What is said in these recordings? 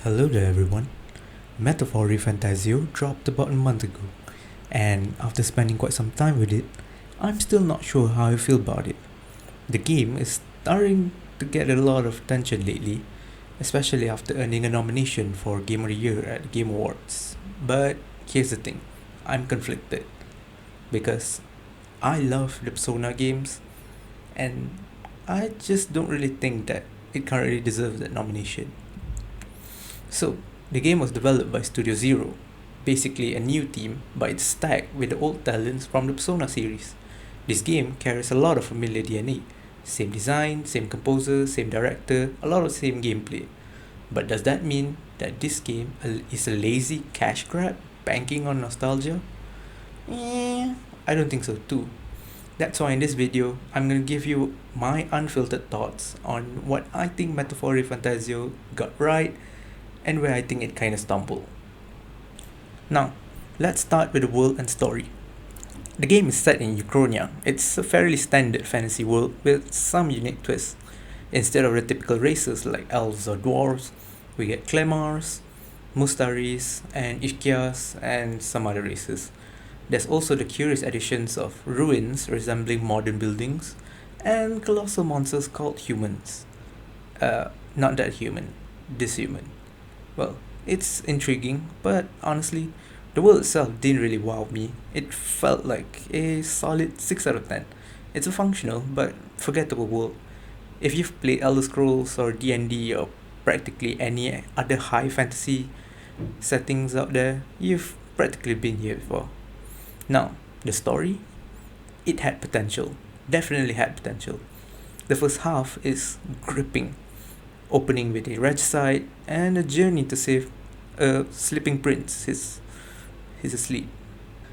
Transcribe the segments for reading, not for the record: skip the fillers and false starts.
Hello there everyone. Metaphor Refantazio dropped about a month ago, and after spending quite some time with it, I'm still not sure how I feel about it. The game is starting to get a lot of attention lately, especially after earning a nomination for Game of the Year at the Game Awards. But here's the thing, I'm conflicted because I love the Persona games and I just don't really think that it currently deserves that nomination. So, the game was developed by Studio Zero, basically a new team, but it's stacked with the old talents from the Persona series. This game carries a lot of familiar DNA. Same design, same composer, same director, a lot of same gameplay. But does that mean that this game is a lazy cash grab banking on nostalgia? I don't think so too. That's why in this video, I'm gonna give you my unfiltered thoughts on what I think Metaphor Fantasio got right and where I think it kinda stumbled. Now, let's start with the world and story. The game is set in Uchronia. It's a fairly standard fantasy world with some unique twists. Instead of the typical races like elves or dwarves, we get Clemars, Mustaris, and Ishkias, and some other races. There's also the curious additions of ruins resembling modern buildings, and colossal monsters called humans. Not that human, this human. Well, it's intriguing, but honestly, the world itself didn't really wow me. It felt like a solid 6 out of 10. It's a functional but forgettable world. If you've played Elder Scrolls or D&D or practically any other high fantasy settings out there, you've practically been here before. Now, the story? It had potential. Definitely had potential. The first half is gripping, opening with a regicide and a journey to save a sleeping prince. He's asleep.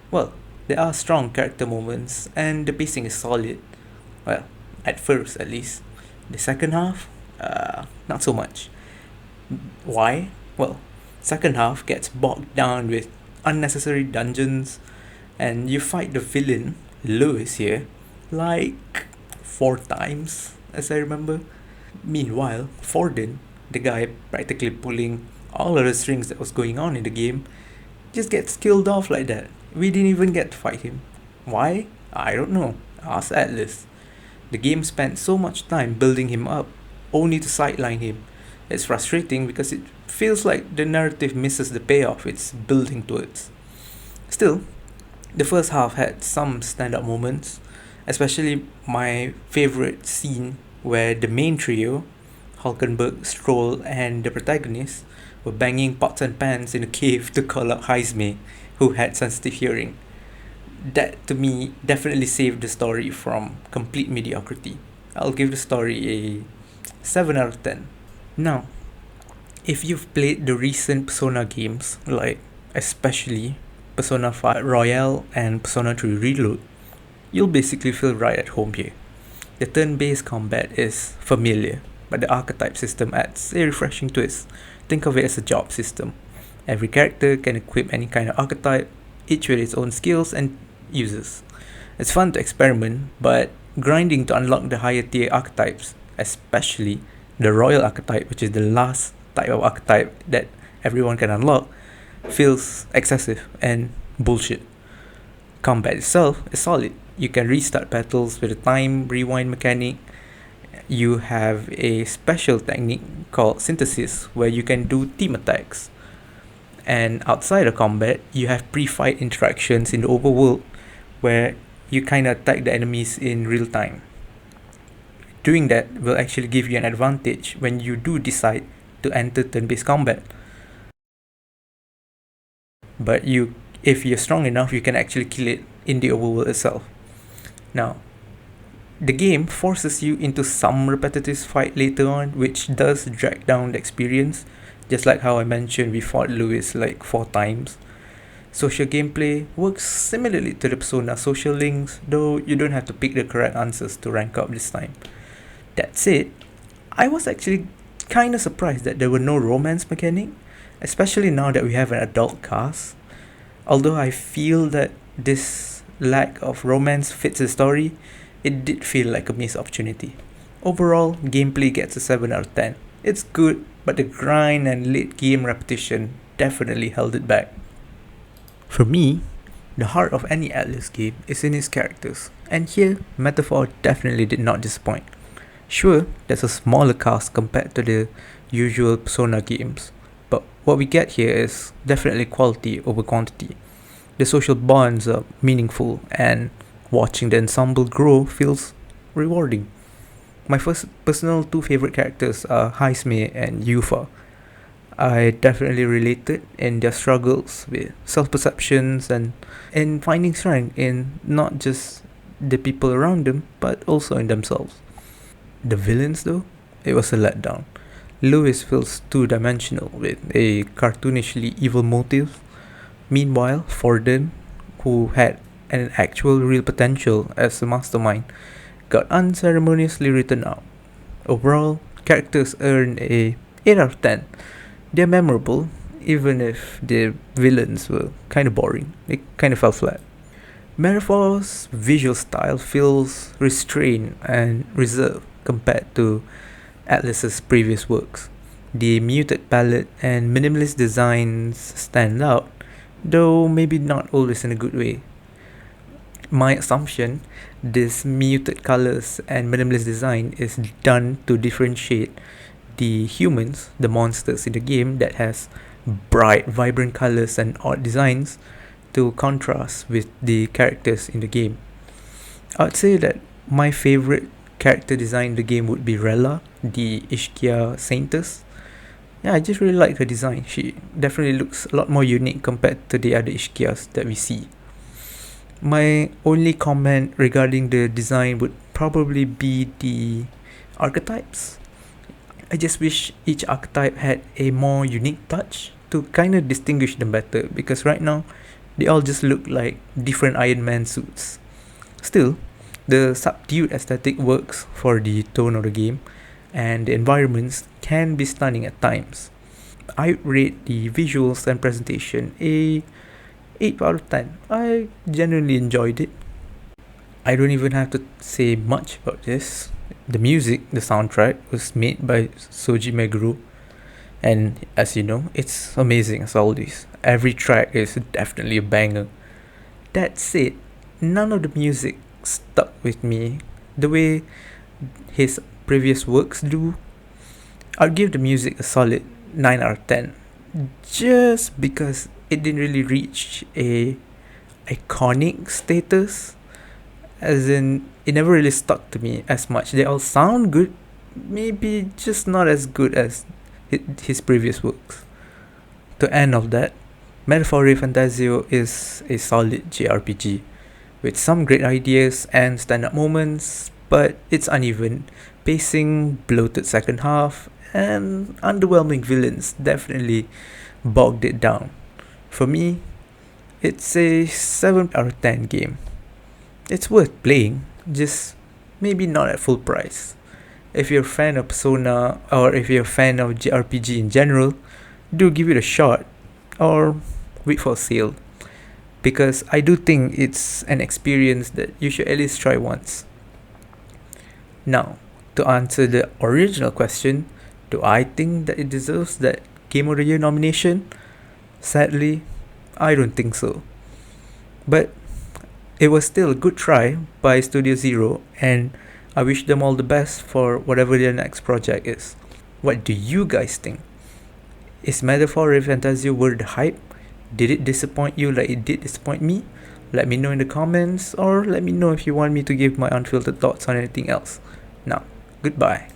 Well, there are strong character moments and the pacing is solid. Well, at first at least. The second half, not so much. Why? Well, second half gets bogged down with unnecessary dungeons and you fight the villain, Lewis here, like 4 times as I remember. Meanwhile, Forden, the guy practically pulling all of the strings that was going on in the game, just gets killed off like that. We didn't even get to fight him. Why? I don't know. Ask Atlas. The game spent so much time building him up, only to sideline him. It's frustrating because it feels like the narrative misses the payoff it's building towards. Still, the first half had some standout moments, especially my favorite scene where the main trio, Hulkenberg, Stroll, and the protagonist, were banging pots and pans in a cave to call out Heisme, who had sensitive hearing. That to me definitely saved the story from complete mediocrity. I'll give the story a 7 out of 10. Now, if you've played the recent Persona games, like especially Persona 5 Royale and Persona 3 Reload, you'll basically feel right at home here. The turn-based combat is familiar, but the archetype system adds a refreshing twist. Think of it as a job system. Every character can equip any kind of archetype, each with its own skills and uses. It's fun to experiment, but grinding to unlock the higher tier archetypes, especially the Royal archetype, which is the last type of archetype that everyone can unlock, feels excessive and bullshit. Combat itself is solid. You can restart battles with a time rewind mechanic. You have a special technique called synthesis where you can do team attacks. And outside of combat, you have pre-fight interactions in the overworld where you kind of attack the enemies in real time. Doing that will actually give you an advantage when you do decide to enter turn-based combat. But if you're strong enough, you can actually kill it in the overworld itself. Now, the game forces you into some repetitive fight later on, which does drag down the experience, just like how I mentioned we fought Lewis like 4 times. Social gameplay works similarly to the Persona social links, though you don't have to pick the correct answers to rank up this time. That said, I was actually kinda surprised that there were no romance mechanic, especially now that we have an adult cast. Although I feel that this lack of romance fits the story, it did feel like a missed opportunity. Overall, gameplay gets a 7 out of 10. It's good, but the grind and late game repetition definitely held it back. For me, the heart of any Atlas game is in its characters, and here, Metaphor definitely did not disappoint. Sure, there's a smaller cast compared to the usual Persona games, but what we get here is definitely quality over quantity. The social bonds are meaningful, and watching the ensemble grow feels rewarding. My first personal two favorite characters are Haisme and Yufa. I definitely related in their struggles with self perceptions and in finding strength in not just the people around them, but also in themselves. The villains, though, it was a letdown. Lewis feels two dimensional with a cartoonishly evil motive. Meanwhile, Forden, who had an actual real potential as a mastermind, got unceremoniously written out. Overall, characters earn a 8 out of 10. They're memorable, even if the villains were kind of boring. They kind of fell flat. Metaphor's visual style feels restrained and reserved compared to Atlas's previous works. The muted palette and minimalist designs stand out, though maybe not always in a good way. My assumption, this muted colors and minimalist design is done to differentiate the humans, the monsters in the game that has bright, vibrant colors and odd designs to contrast with the characters in the game. I would say that my favorite character design in the game would be Rella, the Ishkia Saintess. Yeah, I just really like her design. She definitely looks a lot more unique compared to the other Ishkias that we see. My only comment regarding the design would probably be the archetypes. I just wish each archetype had a more unique touch to kind of distinguish them better, because right now they all just look like different Iron Man suits. Still, the subdued aesthetic works for the tone of the game, and the environments can be stunning at times. I rate the visuals and presentation a 8 out of 10. I genuinely enjoyed it. I don't even have to say much about this. The music, the soundtrack, was made by Soji Meguro, and as you know, it's amazing as always. Every track is definitely a banger. That said, none of the music stuck with me the way his previous works do. I'll give the music a solid 9 out of 10, just because it didn't really reach a iconic status, as in it never really stuck to me as much. They all sound good, maybe just not as good as his previous works. To end of that, Metaphor Refantazio is a solid JRPG with some great ideas and stand-up moments, but it's uneven, pacing, bloated second half, and underwhelming villains definitely bogged it down. For me, it's a 7 out of 10 game. It's worth playing, just maybe not at full price. If you're a fan of Persona, or if you're a fan of JRPG in general, do give it a shot, or wait for a sale, because I do think it's an experience that you should at least try once. Now, to answer the original question, do I think that it deserves that Game of the Year nomination? Sadly, I don't think so. But it was still a good try by Studio Zero, and I wish them all the best for whatever their next project is. What do you guys think? Is Metaphor Refantazio worth the hype? Did it disappoint you like it did disappoint me? Let me know in the comments, or let me know if you want me to give my unfiltered thoughts on anything else. Now, goodbye.